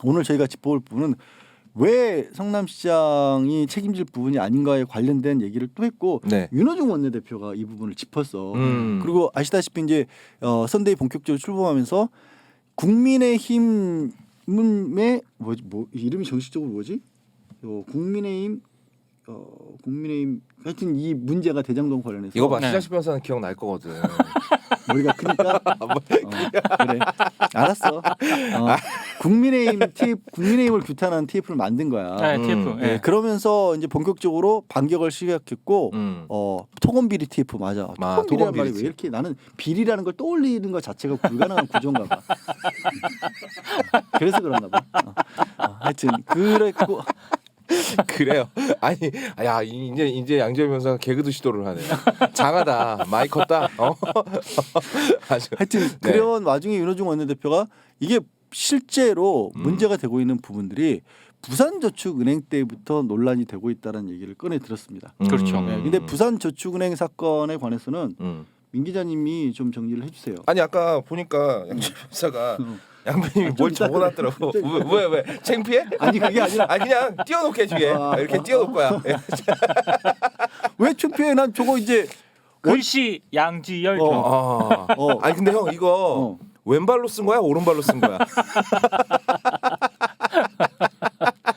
오늘 저희가 짚어볼 부분은 왜 성남시장이 책임질 부분이 아닌가에 관련된 얘기를 또 했고 네. 윤호중 원내대표가 이 부분을 짚었어. 그리고 그리고 아시다시피 이제 선대위 본격적으로 출범하면서 국민의힘의 뭐 이름이 정식적으로 뭐지? 국민의힘 하여튼 이 문제가 대장동 관련해서 이거 봐 네. 시장식 변호사는 기억날 거거든. 머리가 크니까 그래 알았어. 국민의힘을 규탄하는 TF를 만든 거야. 네, TF. 네, 그러면서 이제 본격적으로 반격을 시작했고 토건 비리 TF 맞아. 토건 비리란 말이 왜 이렇게 나는 비리라는 걸 떠올리는 것 자체가 불가능한 구조인가 봐. 그래서 그런가 봐. 하여튼 그랬고 그래요. 아니, 야 이제 양재현 변호사가 개그도 시도를 하네. 장하다, 많이 컸다. 아주. 하여튼 네. 그런 와중에 윤호중 원내대표가 이게 실제로 문제가 되고 있는 부분들이 부산저축은행 때부터 논란이 되고 있다는 얘기를 꺼내 들었습니다. 그렇죠. 네, 근데 부산저축은행 사건에 관해서는 음. 민 기자님이 좀 정리를 해주세요. 아니 아까 보니까 양재현 변호사가 양변님이 좀 뭘 이따 적어놨더라고. 그래. 왜 창피해? 아니 그게 아니라 아니 그냥 띄워놓게 주게. 이렇게 띄워놓을 거야. 왜 투표에 난 저거 이제 글씨 양지열 경. 아니 근데 형 이거 왼발로 쓴 거야? 오른발로 쓴 거야?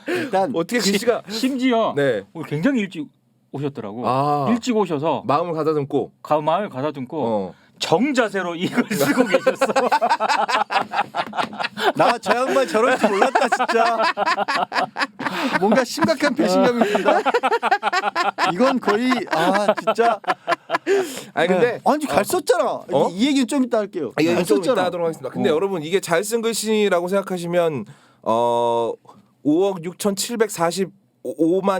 일단 어떻게 글씨가 심지어 네 오늘 굉장히 일찍 오셨더라고. 아. 일찍 오셔서 마음을 가다듬고 마음을 가다듬고 정자세로 이걸 쓰고 계셨어. 나 저 양반 저럴 줄 몰랐다 진짜. 뭔가 심각한 배신감이 든다. 이건 거의 진짜. 아니 근데 아니 잘 썼잖아. 이 얘기는 좀 이따 할게요. 이거 잘 좀 이따 썼잖아. 하도록 하겠습니다. 근데 여러분 이게 잘 쓴 글씨라고 생각하시면 5억 6,745만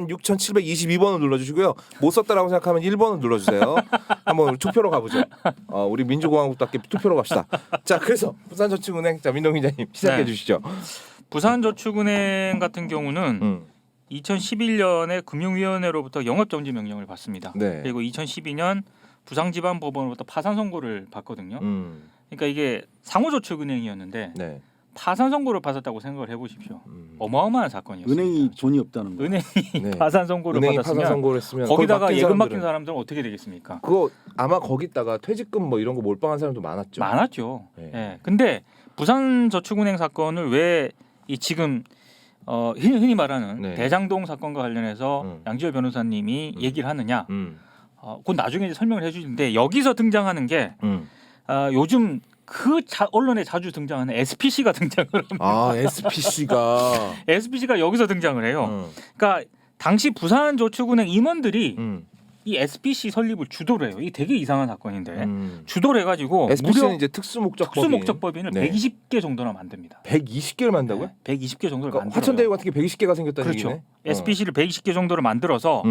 6,722번을 눌러주시고요. 못 썼다라고 생각하면 1번을 눌러주세요. 한번 투표로 가보죠. 우리 민주공화국답게 투표로 갑시다. 자, 그래서 부산저축은행 자 민동 기자님 시작해 네. 주시죠. 부산저축은행 같은 경우는 2011년에 금융위원회로부터 영업정지 명령을 받습니다. 네. 그리고 2012년 부산지방법원으로부터 파산 선고를 받거든요. 그러니까 이게 상호저축은행이었는데 네. 파산 선고를 받았다고 생각을 해보십시오. 어마어마한 사건이었습니다. 은행이 돈이 없다는 거. 은행이 네. 파산 선고를 은행이 받았으면 파산 선고를 했으면 거기다가 거기 예금 맡긴 맡긴 사람들은 어떻게 되겠습니까? 그거 아마 거기다가 퇴직금 뭐 이런 거 몰빵한 사람도 많았죠. 많았죠. 네. 예. 근데 부산저축은행 사건을 왜 이 지금 흔히 말하는 네. 대장동 사건과 관련해서 양지열 변호사님이 얘기를 하느냐? 그건 나중에 이제 설명을 해주는데 여기서 등장하는 게 요즘 언론에 자주 등장하는 SPC가 등장을 합니다. SPC가 SPC가 여기서 등장을 해요. 그러니까 당시 부산저축은행 임원들이 이 SPC 설립을 주도를 해요. 이게 되게 이상한 사건인데 주도를 해가지고 SPC는 무려 이제 특수목적법인 특수목적법인을 네. 120개 정도나 만듭니다. 120개를 만다고요? 120개 정도를 그러니까 만들어요. 화천대유 같은 게 120개가 생겼다는 그렇죠. 얘기네. SPC를 120개 정도를 만들어서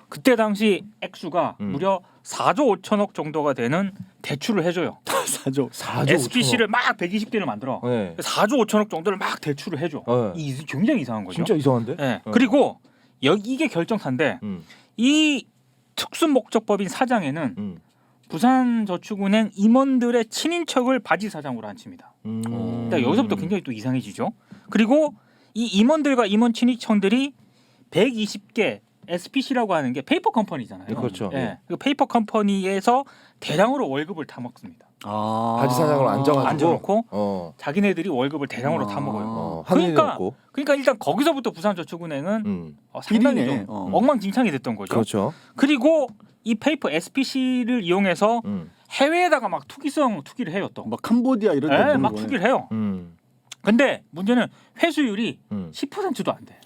그때 당시 액수가 무려 4조 5천억 정도가 되는 대출을 해줘요. 4조. SPC를 막 120개를 만들어. 네. 4조 5천억 정도를 막 대출을 해줘. 네. 이 굉장히 이상한 거죠. 진짜 이상한데? 네. 그리고 이게 결정사인데 이 특수목적법인 사장에는 부산저축은행 임원들의 친인척을 바지 사장으로 앉힙니다. 그러니까 여기서부터 굉장히 또 이상해지죠. 그리고 이 임원들과 임원 친인척들이 120개 SPC라고 하는 게 페이퍼 컴퍼니잖아요. 그렇죠. 예. 그 페이퍼 컴퍼니에서 대량으로 월급을 타 먹습니다. 바지 사장으로 앉아놓고 자기네들이 월급을 대량으로 타 먹어요. 그러니까 일단 거기서부터 부산저축은행은 상당히 좀 엉망진창이 됐던 거죠. 그렇죠. 그리고 이 페이퍼 SPC를 이용해서 해외에다가 막 투기를 해요 또. 막 캄보디아 이런 데 막 투기를 해요. 근데 문제는 회수율이 10%도 안 돼.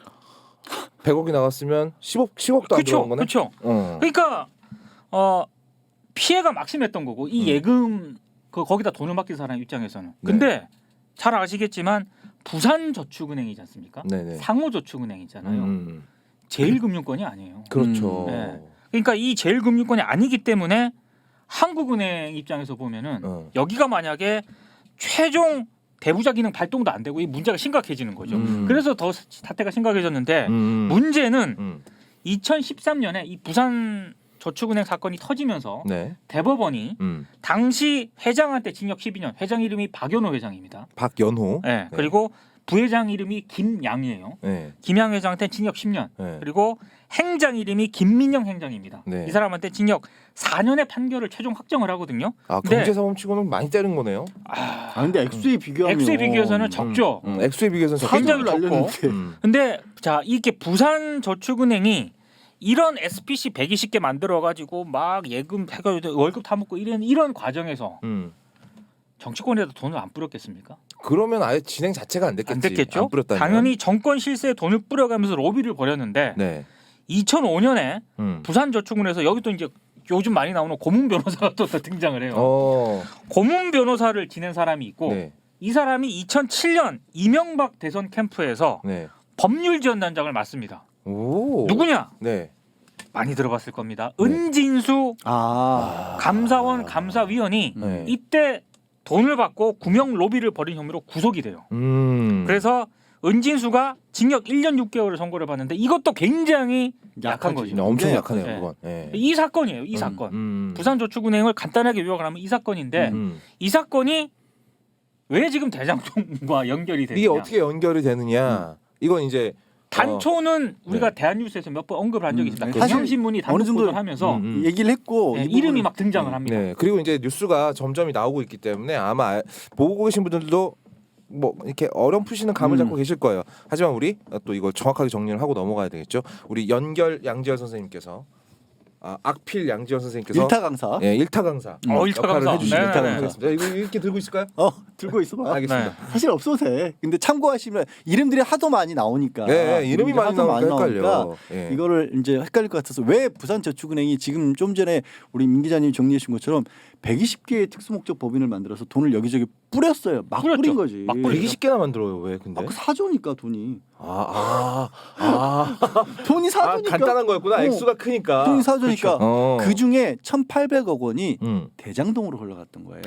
100억이 나갔으면 10억도 안 들어간 거네. 그렇죠. 그러니까 피해가 막심했던 거고 이 예금 거기다 돈을 맡긴 사람 입장에서는. 근데 잘 아시겠지만 부산저축은행이지 않습니까? 네네. 상호저축은행이잖아요. 제일금융권이 아니에요. 그렇죠. 네. 그러니까 이 제일금융권이 아니기 때문에 한국은행 입장에서 보면은 여기가 만약에 최종 대부자 기능 발동도 안 되고 이 문제가 심각해지는 거죠. 그래서 더 사태가 심각해졌는데 문제는 2013년에 이 부산저축은행 사건이 터지면서 대법원이 당시 회장한테 징역 12년, 회장 이름이 박연호 회장입니다. 박연호. 네. 그리고 부회장 이름이 김양이에요. 네. 김양 회장한테 징역 10년. 네. 그리고 행장 이름이 김민영 행장입니다. 네. 이 사람한테 징역 4년의 판결을 최종 확정을 하거든요. 아 근데- 경제사범치고는 많이 때린 거네요. 근데 액수에 비교하면 액수에 비교해서는 적죠. 액수에 비교해서는 적죠. 굉장히 적고. 날렸는데. 근데 자 이게 부산저축은행이 이런 SPC 120개 만들어 가지고 막 예금 해가지고 월급 타먹고 이런 과정에서 정치권에다 돈을 안 뿌렸겠습니까? 그러면 아예 진행 자체가 안 됐겠지. 안 됐겠죠. 안 뿌렸다면. 당연히 정권 실세에 돈을 뿌려가면서 로비를 벌였는데 네. 2005년에 음. 부산저축은행에서 여기 또 이제 요즘 많이 나오는 고문 변호사가 또 등장을 해요. 어. 고문 변호사를 지낸 사람이 있고 네. 이 사람이 2007년 이명박 대선 캠프에서 네. 법률지원단장을 맡습니다. 오. 누구냐? 네. 많이 들어봤을 겁니다. 네. 은진수 아. 감사원 감사위원이 네. 이때 돈을 받고 구명 로비를 벌인 혐의로 구속이 돼요. 그래서 은진수가 징역 1년 6개월을 선고를 받는데 이것도 굉장히 약한 거죠. 엄청 네. 약하네요, 네. 그건. 네. 이 사건이에요. 이 사건. 부산저축은행을 간단하게 요약을 하면 이 사건인데 이 사건이 왜 지금 대장동과 연결이 되느냐. 이게 어떻게 연결이 되느냐? 이건 이제 단초는 우리가 네. 대한뉴스에서 몇 번 언급을 한 적이 있습니다. 사실 경향신문이 단독 어느 정도 보도를 하면서 얘기를 했고 네, 이 이름이 부분은- 막 등장을 합니다. 네. 그리고 이제 뉴스가 점점이 나오고 있기 때문에 아마 보고 계신 분들도 뭐 이렇게 어렴풋이는 감을 잡고 계실 거예요. 하지만 우리 또 이걸 정확하게 정리를 하고 넘어가야 되겠죠. 우리 연결 양지열 선생님께서 악필 양지열 선생님께서 일타 강사. 예, 일타 강사 일타 역할을 강사. 해주시는 네, 일타 네, 강사 네. 하겠습니다. 이거 이렇게 들고 있을까요? 들고 있어 봐. 알겠습니다. 사실 없어도 돼. 근데 참고하시면 이름들이 하도 많이 나오니까. 네, 이름이 많이 하도 나오니까 헷갈려. 예. 이거를 이제 헷갈릴 것 같아서 왜 부산저축은행이 지금 좀 전에 우리 민 기자님 정리해 주신 것처럼 120개의 특수목적 법인을 만들어서 돈을 여기저기 뿌렸어요. 막 뿌렸죠. 뿌린 거지. 막 뿌렸죠. 120개나 만들어요. 왜 근데? 그 사조니까 돈이. 돈이 아, 사조니까. 간단한 거였구나. 어. 액수가 크니까. 돈이 사조니까. 어. 그 중에 1,800억 원이 음. 대장동으로 흘러갔던 거예요.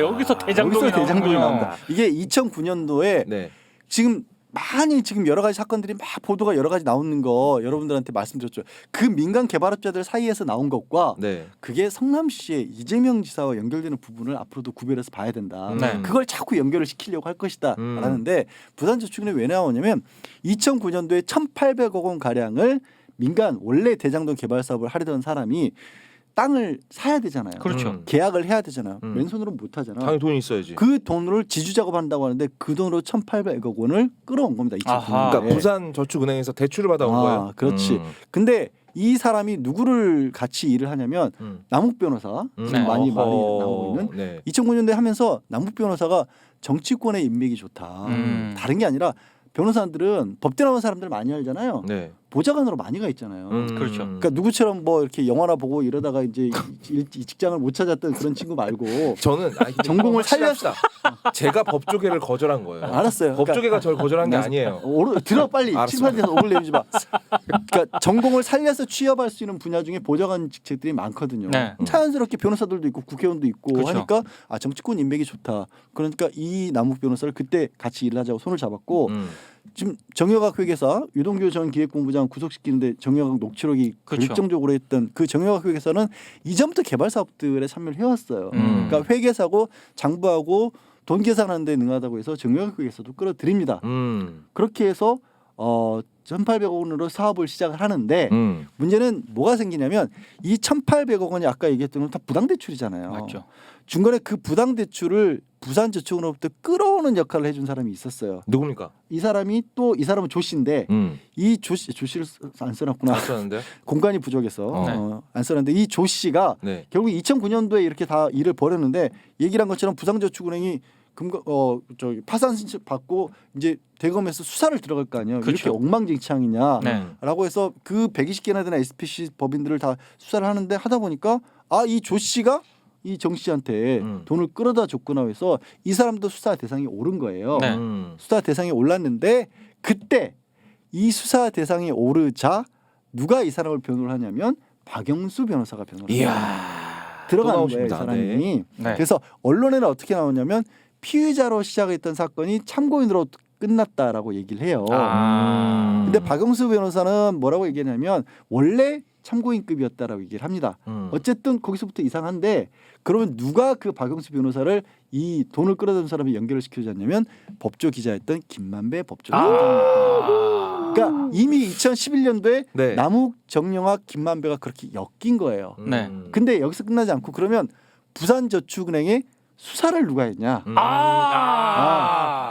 여기서 대장동이 여기서 대장동이 나오는군요. 나옵니다. 이게 2009년도에 네. 지금 많이 지금 여러 가지 사건들이 막 보도가 여러 가지 나오는 거 여러분들한테 말씀드렸죠. 그 민간 개발업자들 사이에서 나온 것과 네. 그게 성남시의 이재명 지사와 연결되는 부분을 앞으로도 구별해서 봐야 된다. 네. 그걸 자꾸 연결을 시키려고 할 것이다. 음. 라는데 부산저축은행이 왜 나오냐면 2009년도에 1,800억 원 가량을 민간 원래 대장동 개발 사업을 하려던 사람이 땅을 사야 되잖아요. 그렇죠. 계약을 해야 되잖아요. 음. 맨손으로는 못 하잖아. 당연히 돈이 있어야지. 그 돈으로 지주 작업한다고 하는데 그 돈으로 1,800억 원을 끌어온 겁니다. 2009년도에. 아하. 그러니까 부산저축은행에서 대출을 받아온 거예요. 그렇지. 근데 이 사람이 누구를 같이 일을 하냐면 남욱 변호사 지금 네. 많이 어허. 나오고 있는 네. 2009년도에 하면서 남욱 변호사가 정치권의 인맥이 좋다. 다른 게 아니라 변호사들은 법대 나온 사람들 많이 알잖아요. 네. 보좌관으로 많이 가 있잖아요. 그렇죠. 그러니까 누구처럼 뭐 이렇게 영화나 보고 이러다가 이제 이 직장을 못 찾았던 그런 친구 말고 저는 전공을 살렸다. 제가 법조계를 거절한 거예요. 알았어요. 법조계가 저를 거절한 게 아니에요. 들어 빨리 알았어. 칠판에서 오글 내리지 마. 그러니까 전공을 살려서 취업할 수 있는 분야 중에 보좌관 직책들이 많거든요. 네. 자연스럽게 변호사들도 있고 국회의원도 있고 그렇죠. 하니까 정치권 인맥이 좋다. 그러니까 이 남욱 변호사를 그때 같이 일을 하자고 손을 잡았고 지금 정여각 회계사 유동규 전 기획본부장 구속시키는데 정여각 녹취록이 그렇죠. 결정적으로 했던 그 정여각 회계사는 이전부터 개발 사업들에 참여를 해왔어요. 그러니까 회계사고 장부하고 돈 계산하는 데 능하다고 해서 정여각 회계사도 끌어들입니다. 그렇게 해서 1,800억 원으로 사업을 시작을 하는데 문제는 뭐가 생기냐면 이 1,800억 원이 아까 얘기했던 건 다 부당대출이잖아요. 맞죠. 중간에 그 부당대출을 부산저축으로부터 끌어오는 역할을 해준 사람이 있었어요. 누굽니까? 이 사람은 조 씨인데 이 조씨를 안 써놨구나. 안 썼는데요? 공간이 부족해서 안 써놨는데 이 조 씨가 네. 결국 2009년도에 이렇게 다 일을 벌였는데 얘기를 한 것처럼 부산저축은행이 파산 신청 받고 이제 대검에서 수사를 들어갈 거 아니에요. 그렇죠. 이렇게 엉망진창이냐라고 네. 해서 그 120개나 되는 SPC 법인들을 다 수사를 하는데 하다 보니까 이 조 씨가 이 정 씨한테 돈을 끌어다 줬구나 해서 이 사람도 수사 대상이 오른 거예요. 네. 수사 대상이 올랐는데 그때 이 수사 대상이 오르자 누가 이 사람을 변호를 하냐면 박영수 변호사가 변호를 이야. 들어가는 또 거예요, 이 나오십니다. 사람이. 네. 그래서 언론에는 어떻게 나오냐면 피의자로 시작했던 사건이 참고인으로 끝났다라고 얘기를 해요. 근데 박영수 변호사는 뭐라고 얘기하냐면 원래 참고인급이었다라고 얘기를 합니다. 어쨌든 거기서부터 이상한데 그러면 누가 그 박영수 변호사를 이 돈을 끌어들인 사람이 연결을 시켜줬냐면 법조 기자였던 김만배 법조위원장이었던 그러니까 이미 2011년도에 네. 남욱, 정영학, 김만배가 그렇게 엮인 거예요. 네. 근데 여기서 끝나지 않고 그러면 부산저축은행에 수사를 누가 했냐? 나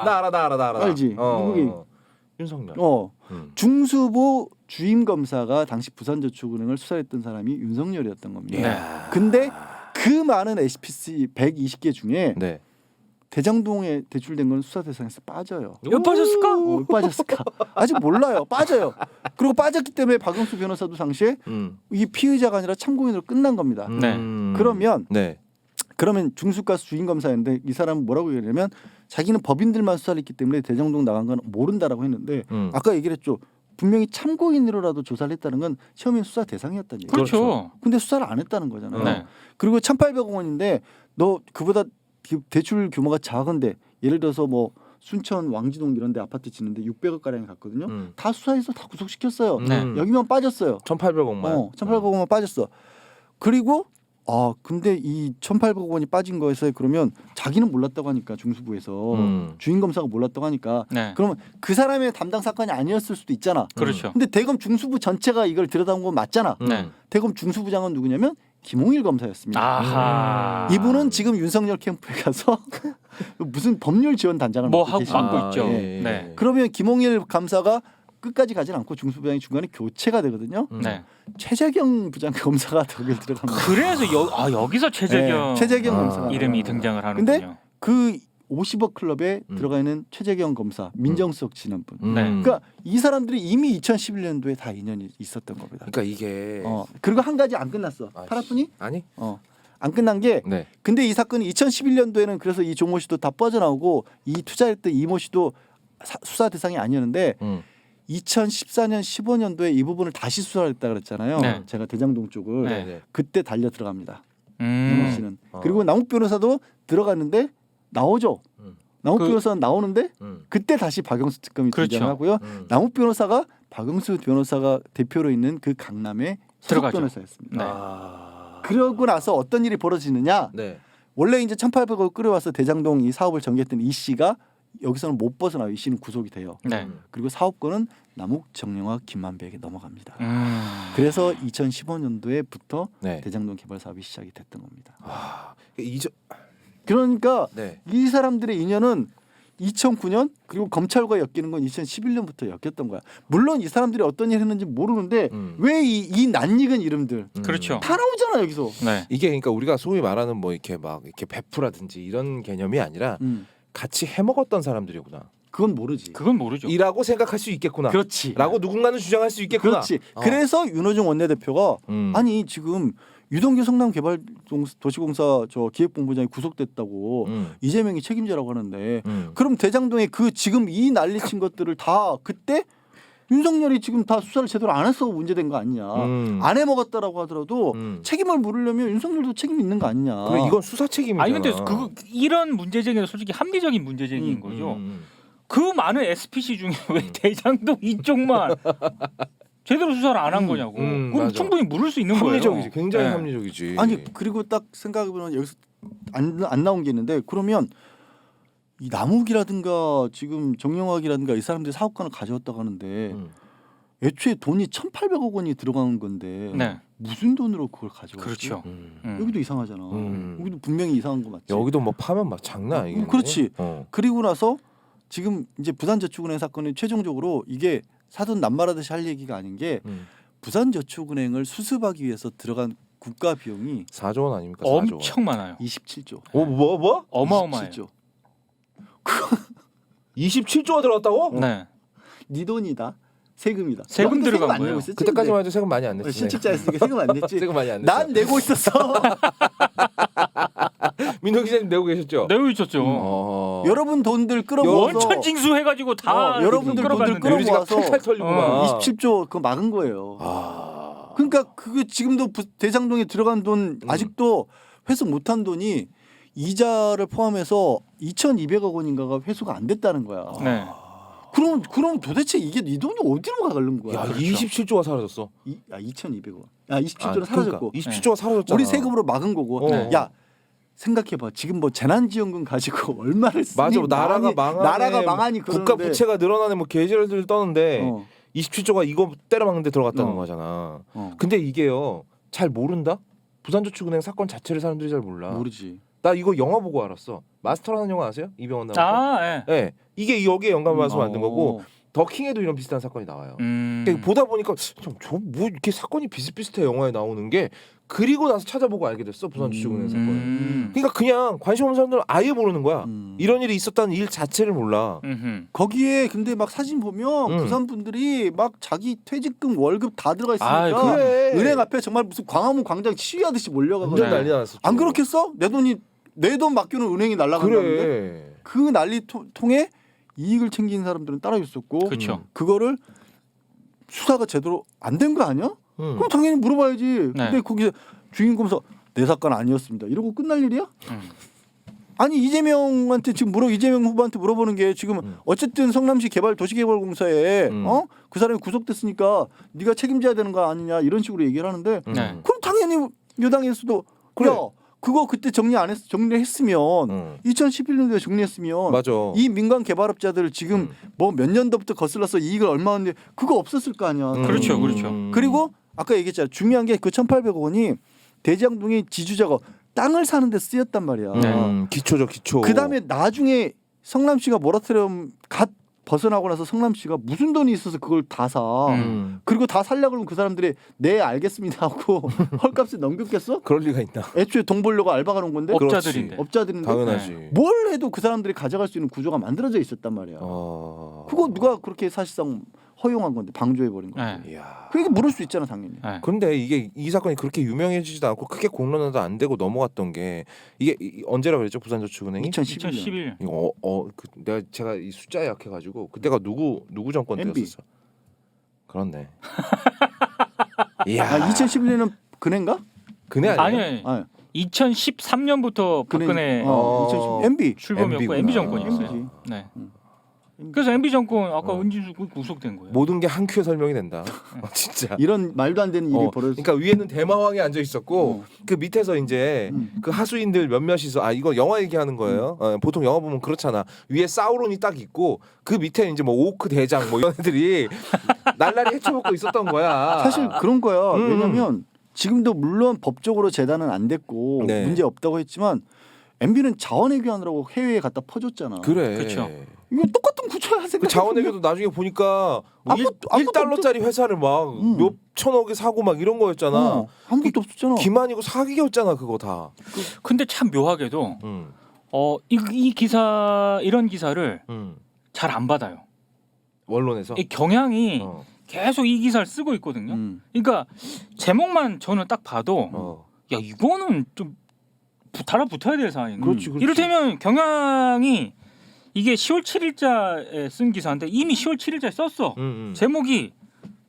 알아. 알지? 누구기? 윤석열. 중수부 주임 검사가 당시 부산저축은행을 수사했던 사람이 윤석열이었던 겁니다. 네. 근데 그 많은 SPC 120개 중에 네. 대장동에 대출된 건 수사 대상에서 빠져요. 왜 빠졌을까? 왜 빠졌을까? 아직 몰라요. 빠져요. 그리고 빠졌기 때문에 박영수 변호사도 당시에 이 피의자가 아니라 참고인으로 끝난 겁니다. 네. 그러면 네. 중수가수 주임 검사였는데 이 사람은 뭐라고 얘기하냐면 자기는 법인들만 수사를 했기 때문에 대장동 나간 건 모른다라고 했는데 아까 얘기를 했죠. 분명히 참고인으로라도 조사를 했다는 건 처음엔 수사 대상이었다는 얘기예요. 그렇죠. 근데 수사를 안 했다는 거잖아요. 네. 그리고 1,800억 원인데 너 그보다 대출 규모가 작은데 예를 들어서 뭐 순천 왕지동 이런 데 아파트 짓는데 600억 가량이 갔거든요. 다 수사해서 다 구속시켰어요. 네. 여기만 빠졌어요. 1,800억만. 1,800억 원만 빠졌어. 그리고 근데 이 1,800억 원이 빠진 거에서 그러면 자기는 몰랐다고 하니까 중수부에서 주임 검사가 몰랐다고 하니까 네. 그러면 그 사람의 담당 사건이 아니었을 수도 있잖아. 그렇죠. 근데 대검 중수부 전체가 이걸 들여다본 건 맞잖아. 네. 대검 중수부장은 누구냐면 김홍일 검사였습니다. 아하. 이분은 지금 윤석열 캠프에 가서 무슨 법률 지원 단장을 뭐 맡고 하고 계십니다. 맡고 있죠. 예. 네. 그러면 김홍일 감사가 끝까지 가진 않고 중수부장이 중간에 교체가 되거든요. 네. 최재경 부장 검사가 거기를 들어갑니다. 그래서 여기서 최재경 네, 최재경 검사가 이름이 등장을 근데 하는군요. 그 50억 클럽에 들어가 있는 최재경 검사, 민정수석 지낸 분. 네. 그러니까 이 사람들이 이미 2011년도에 다 인연이 있었던 겁니다. 그러니까 이게 그리고 한 가지 안 끝났어. 팔아프니? 아니? 안 끝난 게 네. 근데 이 사건이 2011년도에는 그래서 이 조모 씨도 다 빠져나오고 이 투자했던 이모 씨도 수사 대상이 아니었는데 2014년 15년도에 이 부분을 다시 수사를 했다 그랬잖아요. 네. 제가 대장동 쪽을 네. 그때 달려 들어갑니다. 이모 씨는. 그리고 남욱 변호사도 들어갔는데 나오죠. 남욱 변호사는 나오는데 그때 다시 박영수 특검이 그렇죠. 등장하고요. 남욱 변호사가 박영수 변호사가 대표로 있는 그 강남의 수석 들어가죠. 변호사였습니다. 네. 그러고 나서 어떤 일이 벌어지느냐? 네. 원래 이제 1,800억 끌어와서 대장동 이 사업을 전개했던 이 씨가 여기서는 못 벗어나요. 이 씨는 구속이 돼요. 네. 그리고 사업권은 남욱, 정영학, 김만배에게 넘어갑니다. 그래서 2015년도에부터 네. 대장동 개발 사업이 시작이 됐던 겁니다. 그러니까 네. 이 사람들의 인연은 2009년 그리고 검찰과 엮이는 건 2011년부터 엮였던 거야. 물론 이 사람들이 어떤 일을 했는지 모르는데 왜 이 낯익은 이름들 그렇죠. 다 나오잖아 여기서. 네. 이게 그러니까 우리가 소위 말하는 뭐 이렇게 막 이렇게 베프라든지 이런 개념이 아니라 같이 해먹었던 사람들이구나. 그건 모르지. 그건 모르죠. 이라고 생각할 수 있겠구나. 그렇지. 라고 누군가는 주장할 수 있겠구나. 그렇지. 그래서 윤호중 원내대표가 아니 지금 유동규 성남개발도시공사 저 기획본부장이 구속됐다고 이재명이 책임자라고 하는데 그럼 대장동에 그 지금 이 난리친 것들을 다 그때 윤석열이 지금 다 수사를 제대로 안 해서 문제된 거 아니냐. 안 해먹었다라고 하더라도 책임을 물으려면 윤석열도 책임 있는 거 아니냐. 그래 이건 수사 책임이잖아. 아니 근데 이런 문제 제기는 솔직히 합리적인 문제 제기인 거죠. 그 많은 SPC 중에 왜 대장동 이쪽만 제대로 수사를 안 한 거냐고. 그럼 맞아. 충분히 물을 수 있는 합리적이지. 거예요. 굉장히 네. 합리적이지. 아니 그리고 딱 생각해보면 여기서 안 나온 게 있는데 그러면 이 남욱이라든가 지금 정영학이라든가 이 사람들이 사업권을 가져왔다고 하는데 애초에 돈이 1,800억 원이 들어간 건데 네. 무슨 돈으로 그걸 가져왔지? 그렇죠. 여기도 이상하잖아. 여기도 분명히 이상한 거 맞지? 여기도 뭐 파면 막 장난 아니겠네. 그렇지. 그리고 나서 지금 이제 부산저축은행 사건이 최종적으로 이게 사돈 남말하듯이 할 얘기가 아닌 게 부산저축은행을 수습하기 위해서 들어간 국가 비용이 4조 원 아닙니까? 4조 원. 엄청 많아요. 27조. 뭐? 어마어마해요. 27조. 27조가 들어갔다고? 네. 네 돈이다. 세금이다. 세금 너한테 들어간 안 내고 거예요. 있었지, 그때까지만 근데? 해도 세금 많이 안 냈지. 실직자였으니까 세금 안 냈지. 세금 많이 안 냈어. 난 내고 있었어. 민호 기자님 내고 계셨죠? 내고 있었죠. 여러분 돈들 끌어모아서 원천 징수해가지고 다 여러분들 돈들 끌어갔는데. 끌어모아서 탈탈 털리구만. 27조 그거 막은 거예요. 그러니까 그게 지금도 대장동에 들어간 돈 아직도 회수 못한 돈이 이자를 포함해서 2,200억 원인가가 회수가 안 됐다는 거야. 네. 그럼 도대체 이게 네 돈이 어디로 가는 거야? 야, 27조가 사라졌어. 2,200원. 27조는 사라졌고. 27조가 사라졌잖아. 우리 세금으로 막은 거고. 네. 야, 생각해봐. 지금 뭐 재난지원금 가지고 얼마를 쓰니? 맞아. 나라가 망하니 국가 그러는데. 부채가 늘어나는 뭐 계절들 떠는데 어. 27조가 이거 때려막는데 들어갔다는 어. 거잖아. 어. 근데 이게요 잘 모른다. 부산저축은행 사건 자체를 사람들이 잘 몰라. 모르지. 나 이거 영화 보고 알았어. 마스터라는 영화 아세요? 이병헌 나온 거. 아, 예. 네. 이게 여기에 영감을 받아서 만든 거고 어. 더킹에도 이런 비슷한 사건이 나와요. 그러니까 보다 보니까 뭐 이렇게 사건이 비슷비슷해 영화에 나오는 게 그리고 나서 찾아보고 알게 됐어 부산저축은행 사건. 그러니까 그냥 관심 없는 사람들은 아예 모르는 거야. 이런 일이 있었다는 일 자체를 몰라. 거기에 근데 막 사진 보면 부산 분들이 막 자기 퇴직금 월급 다 들어가 있으니까 아, 그래. 은행 앞에 정말 무슨 광화문 광장 시위하듯이 몰려가거든. 완전 난리 났었죠. 안 그렇겠어? 내 돈 맡기는 은행이 날라간다는데 그래. 그 난리 통에 이익을 챙기는 사람들은 따라줬었고 그렇죠. 그거를 수사가 제대로 안 된 거 아니야? 그럼 당연히 물어봐야지. 네. 근데 거기서 주인공서 내 사건 아니었습니다. 이러고 끝날 일이야? 아니 이재명한테 지금 이재명 후보한테 물어보는 게 지금 어쨌든 성남시 도시개발공사에 그 사람이 구속됐으니까 네가 책임져야 되는 거 아니냐 이런 식으로 얘기를 하는데 네. 그럼 당연히 여당에서도 그래. 야 그거 그때 정리했으면 2011년도에 정리했으면 맞아. 이 민간 개발업자들 지금 뭐 몇 년도부터 거슬러서 이익을 얼마 하는데 그거 없었을 거 아니야. 그렇죠, 그렇죠. 그리고 아까 얘기했잖아. 중요한 게 그 1,800억 원이 대장동의 지주자가 땅을 사는데 쓰였단 말이야. 기초죠, 기초. 그다음에 나중에 성남시가 모라토리엄 갓 벗어나고 나서 성남시가 무슨 돈이 있어서 그걸 다 사. 그리고 다 살려고 그러면 그 사람들이 네 알겠습니다 하고 헐값에 넘겼겠어? 그럴 리가 있나? 애초에 돈 벌려고 알바 가는 건데 업자들인데. 업자들인데 당연하지. 뭘 해도 그 사람들이 가져갈 수 있는 구조가 만들어져 있었단 말이야. 그거 누가 그렇게 사실상 허용한 건데 방조해 버린 거지. 네. 이야. 그 얘기 물을 수 있잖아 당연히. 네. 근데 이게 이 사건이 그렇게 유명해지지도 않고 크게 공론화도 안 되고 넘어갔던 게 이게 언제라 그랬죠 부산저축은행이? 2011년. 2011. 이거 제가 이 숫자에 약해가지고 그때가 누구 정권 MB. 때였었어? 그렇네. 이야. 아 2011년은 그네인가? 그네 아니에요? 아니, 아 2013년부터 박근혜 2010 MB. 출범이었고 MB 구나. MB 정권이었어요. MB지. 네. 그래서 MB 정권 아까 어. 은진수 구속된 거예요. 모든 게 한 큐에 설명이 된다. 진짜. 이런 말도 안 되는 일이 벌어졌어. 그러니까 위에는 대마왕이 앉아 있었고 그 밑에서 이제 그 하수인들 몇몇이서 이거 영화 얘기하는 거예요. 보통 영화 보면 그렇잖아. 위에 사우론이 딱 있고 그 밑에 이제 뭐 오크 대장 뭐 이런 애들이 날라리 헤쳐먹고 있었던 거야. 사실 그런 거야. 왜냐면 지금도 물론 법적으로 재단은 안 됐고 네. 문제 없다고 했지만 MB는 자원외교하느라고 해외에 갖다 퍼줬잖아. 그래. 그렇죠. 이거 똑같은 구조야 생각. 그 자원외교도 나중에 보니까 뭐 아무것도 1달러짜리 회사를 막 몇 천억에 사고 막 이런 거였잖아. 아무것도 없었잖아. 기만이고 사기였잖아 그거 다. 근데 참 묘하게도 이 기사 이런 기사를 잘 안 받아요. 원론에서. 이 경향이 어. 계속 이 기사를 쓰고 있거든요. 그러니까 제목만 저는 딱 봐도 야 이거는 좀 달라붙어야 될 사안인 거예요. 그렇지, 그렇지. 이를테면 경향이 이게 10월 7일자에 쓴 기사인데 이미 10월 7일자에 썼어. 제목이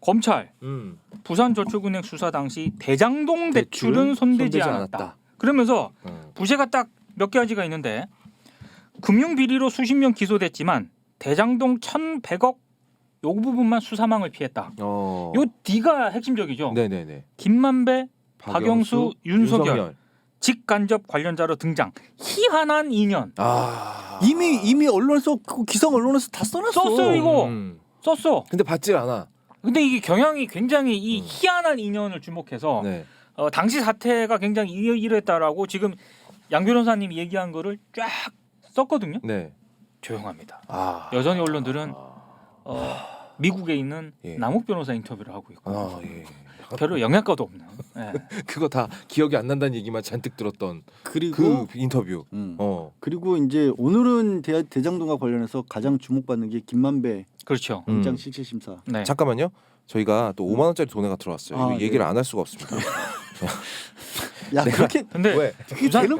검찰 부산저축은행 수사 당시 대장동 대출은 손대지 않았다. 그러면서 부재가 딱 몇 가지가 있는데 금융비리로 수십 명 기소됐지만 대장동 1,100억 요 부분만 수사망을 피했다. 요 D가 핵심적이죠. 네네네. 김만배, 박영수, 윤석열 직간접 관련자로 등장. 희한한 인연. 이미 언론에서 그 기성 언론에서 다 써놨어. 썼어요 이거. 썼어. 근데 받질 않아. 근데 이게 경향이 굉장히 이 희한한 인연을 주목해서 네. 당시 사태가 굉장히 이랬다라고 지금 양 변호사님이 얘기한 거를 쫙 썼거든요. 네. 조용합니다. 아. 여전히 언론들은 미국에 있는 예. 남욱 변호사 인터뷰를 하고 있고 예. 별로 영향가도 없는. 예. 그거 다 기억이 안 난다는 얘기만 잔뜩 들었던 그리고 그 인터뷰. 그리고 이제 오늘은 대장동과 관련해서 가장 주목받는 게 김만배 그렇죠. 영장 실질 심사. 네. 잠깐만요. 저희가 또 5만 원짜리 돈에가 들어왔어요. 이거 네. 얘기를 안 할 수가 없습니다. 야 그렇게 근데 왜?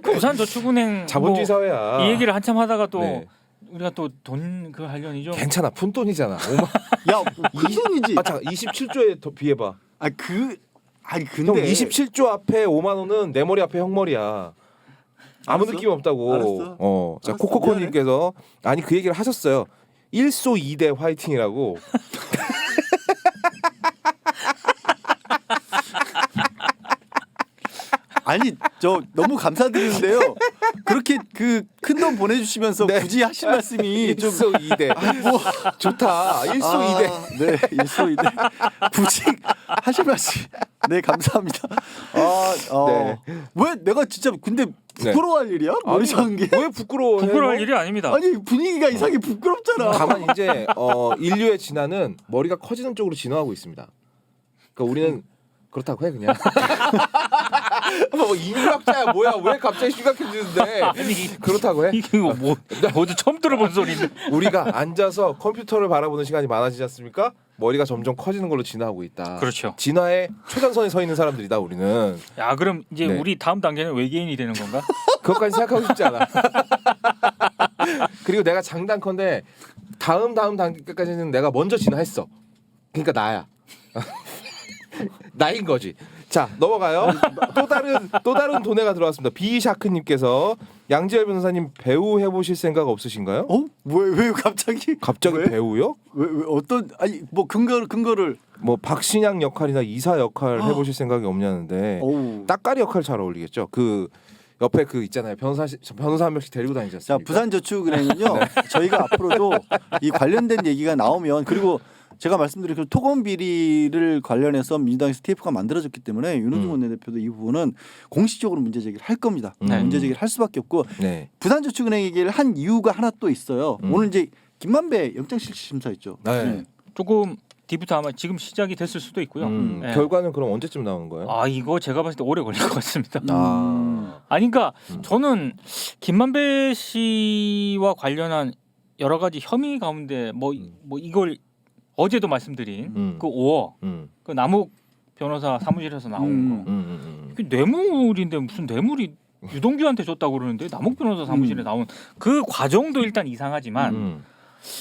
부산저축은행 자본주의 뭐 사회야. 이 얘기를 한참 하다가 또 네. 우리가 또 돈 그 하려니죠. 괜찮아. 푼 돈이잖아. 5만. 야그 돈이지. 잠깐 27조에 더 비해봐. 아니 근데 형 27조 앞에 5만 원은 내 머리 앞에 형 머리야. 아무 알았어. 느낌 없다고. 알았어. 자 알았어. 코코코님께서 아니 그 얘기를 하셨어요. 1소 2대 화이팅이라고. 아니 저 너무 감사드리는데요. 그렇게 그 큰 돈 보내주시면서 네. 굳이 하실 말씀이 좀 일소 이대. 뭐 좋다. 일소 이대. 네, 일소이대. 굳이 하실 말씀. 네, 감사합니다. 네. 왜 내가 진짜 근데 부끄러워할 일이야? 머리 작은 게. 왜 부끄러워? 부끄러울 일이 아닙니다. 아니 분위기가 이상하게 부끄럽잖아. 다만 이제 인류의 진화는 머리가 커지는 쪽으로 진화하고 있습니다. 그러니까 우리는 그렇다고 해 그냥. 뭐 인류학자야 뭐야? 왜 갑자기 심각해지는데? 그렇다고 해. 이게 뭐 어제 처음 들어본 소리인데. 우리가 앉아서 컴퓨터를 바라보는 시간이 많아지지 않습니까? 머리가 점점 커지는 걸로 진화하고 있다. 그렇죠. 진화의 최전선에 서 있는 사람들이다 우리는. 야 그럼 이제 네. 우리 다음 단계는 외계인이 되는 건가? 그것까지 생각하고 싶지 않아. 그리고 내가 장단컨대 다음 단계까지는 내가 먼저 진화했어. 그러니까 나야. 나인 거지. 자 넘어가요. 또 다른 도네가 들어왔습니다. 비샤크님께서 양지열 변호사님 배우 해보실 생각 없으신가요? 왜 갑자기? 갑자기 왜? 배우요? 왜 어떤 아니 뭐 근거를 뭐 박신양 역할이나 이사 역할 해보실 생각이 없냐는데 어우. 따까리 역할 잘 어울리겠죠. 그 옆에 그 있잖아요. 변호사 한 명씩 데리고 다니지 자, 않습니까? 부산저축은행은요. 저희가 앞으로도 이 관련된 얘기가 나오면 그리고 제가 말씀드린 그 토건 비리를 관련해서 민주당에서 TF가 만들어졌기 때문에 윤호중 원내대표도 이 부분은 공식적으로 문제 제기를 할 겁니다. 문제 제기를 할 수밖에 없고 네. 부산저축은행 얘기를 한 이유가 하나 또 있어요. 오늘 이제 김만배 영장실질심사했죠. 네. 조금 뒤부터 아마 지금 시작이 됐을 수도 있고요. 네. 결과는 그럼 언제쯤 나오는 거예요? 아 이거 제가 봤을 때 오래 걸릴 것 같습니다. 아니 그러니까 저는 김만배 씨와 관련한 여러 가지 혐의 가운데 뭐 이걸 어제도 말씀드린 그 5억 그 남욱 변호사 사무실에서 나온 거 그 뇌물인데 무슨 뇌물이 유동규한테 줬다고 그러는데 남욱 변호사 사무실에 나온 그 과정도 일단 이상하지만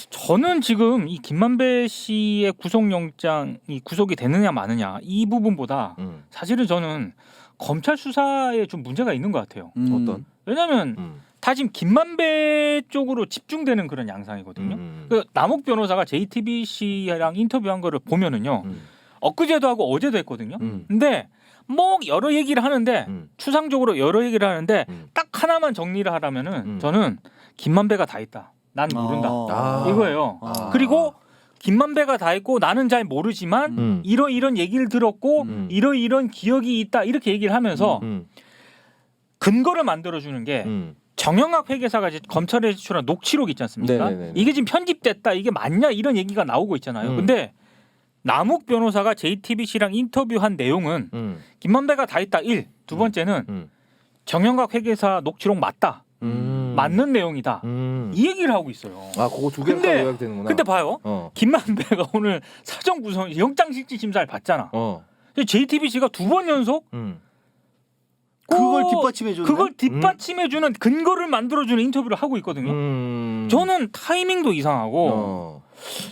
저는 지금 이 김만배 씨의 구속영장이 구속이 되느냐 마느냐 이 부분보다 사실은 저는 검찰 수사에 좀 문제가 있는 것 같아요. 어떤? 왜냐하면 다 지금 김만배 쪽으로 집중되는 그런 양상이거든요. 그 남욱 변호사가 JTBC랑 인터뷰한 거를 보면은요. 엊그제도 하고 어제도 했거든요. 근데 뭐 여러 얘기를 하는데 추상적으로 여러 얘기를 하는데 딱 하나만 정리를 하라면은 저는 김만배가 다 했다. 난 모른다. 이거예요. 그리고 김만배가 다 했고 나는 잘 모르지만 이런 얘기를 들었고 이런 기억이 있다 이렇게 얘기를 하면서 근거를 만들어주는 게 정영학 회계사가 이제 검찰에 제출한 녹취록 있지 않습니까? 네네네네. 이게 지금 편집됐다 이게 맞냐 이런 얘기가 나오고 있잖아요. 근데 남욱 변호사가 JTBC랑 인터뷰한 내용은 김만배가 다 했다 1. 두 번째는 정영학 회계사 녹취록 맞다. 맞는 내용이다. 이 얘기를 하고 있어요. 아 그거 두 개가 근데- 요약되는구나. 근데 봐요. 김만배가 오늘 사전 구성 영장실질심사를 받잖아. JTBC가 두 번 연속 그걸 꼭 뒷받침해주는 그걸 뒷받침해주는 근거를 만들어주는 인터뷰를 하고 있거든요. 저는 타이밍도 이상하고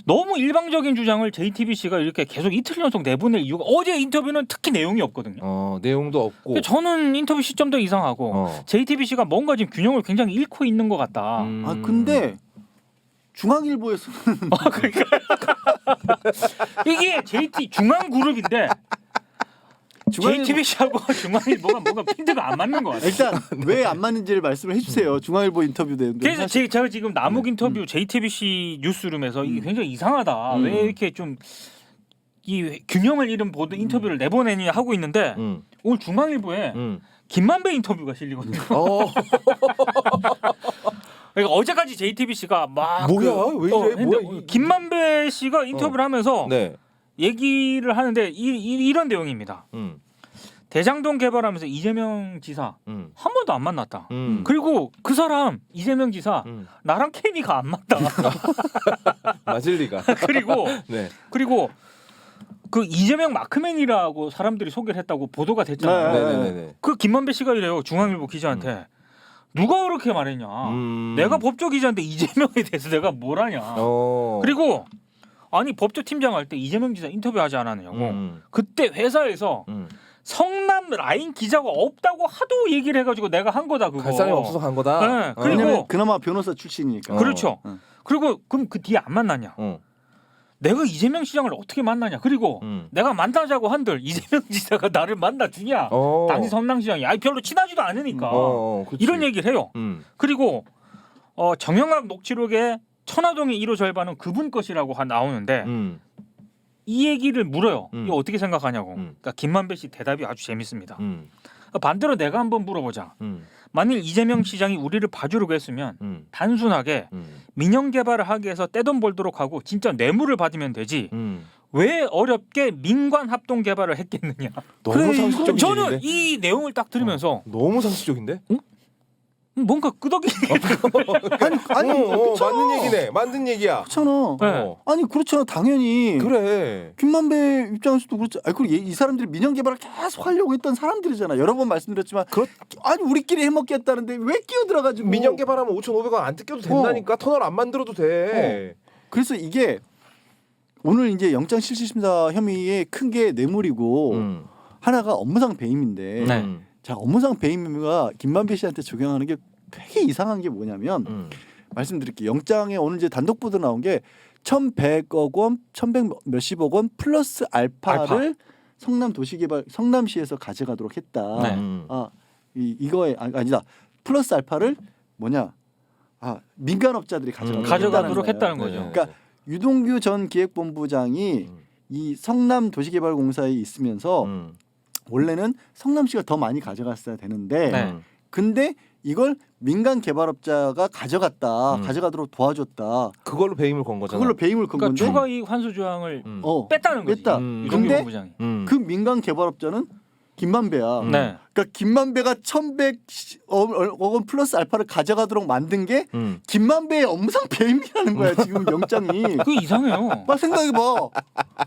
너무 일방적인 주장을 JTBC가 이렇게 계속 이틀 연속 내보낼 이유가 어제 인터뷰는 특히 내용이 없거든요. 내용도 없고. 저는 인터뷰 시점도 이상하고 JTBC가 뭔가 지금 균형을 굉장히 잃고 있는 것 같다. 아 근데 중앙일보에서 그러니까 이게 중앙그룹인데 JTBC하고 중앙일보가 뭔가 핀드가 안 맞는 것 같아요. 일단 왜 안 맞는지를 말씀을 해주세요. 중앙일보 인터뷰 내용. 그래서 제가 지금 남욱 인터뷰 JTBC 뉴스룸에서 이게 굉장히 이상하다. 왜 이렇게 좀 이 균형을 잃은 보도 인터뷰를 내보내니 하고 있는데 오늘 중앙일보에 김만배 인터뷰가 실리거든요. 그러니까 어제까지 JTBC가 막 뭐야? 왜 이래? 했는데 뭐야? 김만배 씨가 인터뷰를 하면서 네. 얘기를 하는데 이런 내용입니다. 대장동 개발하면서 이재명 지사 한 번도 안 만났다. 그리고 그 사람 이재명 지사 나랑 케미가 안 맞다. 맞을 리가. 그리고 네. 그 이재명 마크맨이라고 사람들이 소개를 했다고 보도가 됐잖아요. 네네네. 그 김만배 씨가 이래요. 중앙일보 기자한테 누가 그렇게 말했냐. 내가 법조 기자인데 이재명에 대해서 내가 뭘 하냐. 그리고 아니 법조 팀장 할 때 이재명 지사 인터뷰하지 않았냐고. 그때 회사에서 성남 라인 기자가 없다고 하도 얘기를 해가지고 내가 한 거다 그거. 갈 사람이 없어서 간 거다. 네, 왜냐면 그리고 그나마 변호사 출신이니까. 그렇죠. 그리고 그럼 그 뒤에 안 만났냐? 내가 이재명 시장을 어떻게 만나냐. 그리고 내가 만나자고 한들 이재명 지사가 나를 만나 주냐. 당시 성남시장이 별로 친하지도 않으니까 이런 얘기를 해요. 그리고 정영학 녹취록에 천화동의 1호 절반은 그분 것이라고 나오는데 이 얘기를 물어요. 이거 어떻게 생각하냐고. 그러니까 김만배 씨 대답이 아주 재밌습니다. 반대로 내가 한번 물어보자. 만일 이재명 시장이 우리를 봐주려고 했으면 단순하게 민영 개발을 하기 위해서 떼돈 벌도록 하고 진짜 뇌물을 받으면 되지. 왜 어렵게 민관 합동 개발을 했겠느냐. 너무 상식적인 저는 얘기인데? 이 내용을 딱 들으면서 너무 상식적인데? 뭔가 끄덕이. 아니 맞는 얘기네. 맞는 얘기야. 그렇잖아. 네. 아니 그렇잖아. 당연히 그래. 김만배 입장에서도 그렇죠. 아니 그리고 이 사람들이 민영 개발을 계속 하려고 했던 사람들이잖아. 여러 번 말씀드렸지만 아니 우리끼리 해먹겠다는데 왜 끼어들어가지고 민영 개발하면 5,500원 안 뜯겨도 된다니까. 터널 안 만들어도 돼. 그래서 이게 오늘 이제 영장 실질심사 혐의의 큰 게 뇌물이고 하나가 업무상 배임인데 네. 자 업무상 배임가 김만배 씨한테 적용하는 게 되게 이상한 게 뭐냐면 말씀드릴게요. 영장에 오늘 이제 단독 보도 나온 게 1,100억 원, 1,100 몇십억 원 플러스 알파를 성남시에서 가져가도록 했다. 네. 이거에 아니다. 플러스 알파를 뭐냐? 민간업자들이 가져가도록 했다는 거죠. 그러니까 유동규 전 기획본부장이 이 성남 도시개발공사에 있으면서 원래는 성남시가 더 많이 가져갔어야 되는데 네. 근데 이걸 민간 개발업자가 가져가도록 도와줬다. 그걸로 배임을 건 거잖아. 그걸로 배임을 건 그러니까 건데 추가이익 환수 조항을 뺐다는 거지. 뺐다. 유동규 본부장이. 그 민간 개발업자는 김만배야. 네. 그러니까 김만배가 1,100억 원 플러스 알파를 가져가도록 만든 게 김만배의 업무상 배임이라는 거야. 지금 영장이. 그게 이상해요. 생각해봐.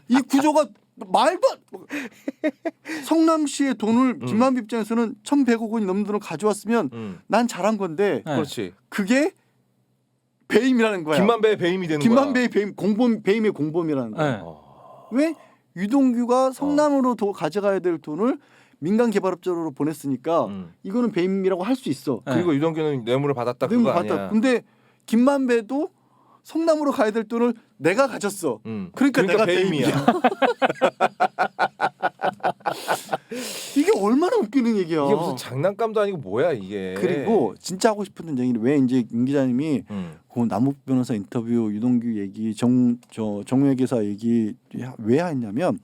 이 구조가 말도 성남시의 돈을 김만배 입장에서는 1,100억 원이 넘는 돈을 가져왔으면 난 잘한 건데 네. 그렇지. 그게 배임이라는 거야. 김만배의 배임이 되는 거야. 김만배의 배임의 공범이라는 거야. 네. 왜 유동규가 성남으로 가져가야 될 돈을 민간 개발업자로 보냈으니까 이거는 배임이라고 할 수 있어. 네. 그리고 유동규는 뇌물을 받았다. 그거 아니야. 근데 김만배도 성남으로 가야 될 돈을 내가 가졌어. 그러니까 내가 배임이야. 이게 얼마나 웃기는 얘기야. 이게 무슨 장난감도 아니고 뭐야 이게. 그리고 진짜 하고 싶은 얘기는 왜 이제 임 기자님이 그 남욱 변호사 인터뷰 유동규 얘기 정유회계사 얘기 왜 했냐면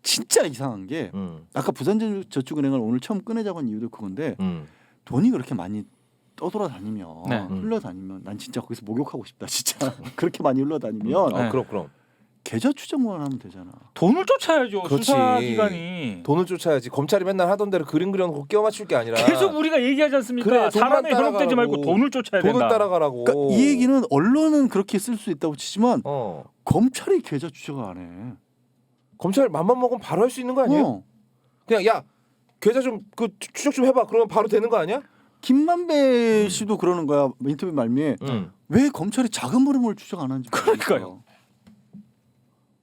진짜 이상한 게 아까 부산저축은행을 오늘 처음 꺼내자고 한 이유도 그건데 돈이 그렇게 많이 떠돌아다니면 네. 흘러다니면 난 진짜 거기서 목욕하고 싶다 진짜. 그렇게 많이 흘러다니면 네. 그럼 계좌 추정만 하면 되잖아. 돈을 쫓아야죠. 그렇지. 수사기관이. 돈을 쫓아야지. 검찰이 맨날 하던 대로 그림 그려놓고 끼워 맞출 게 아니라 계속 우리가 얘기하지 않습니까? 그래, 사람에 돈만 현혹되지 말고 따라가라고. 돈을 쫓아야 돈을 된다. 따라가라고. 그러니까 이 얘기는 언론은 그렇게 쓸 수 있다고 치지만 어. 검찰이 계좌 추적을 안 해. 검찰 맘만 먹으면 바로 할 수 있는 거 아니에요? 그냥 야 계좌 좀 그 추적 좀 해봐. 그러면 바로 되는 거 아니야? 김만배 씨도 그러는 거야. 인터뷰 말미에 왜 검찰이 작은 흐름을 추적 안 하는지 그러니까요.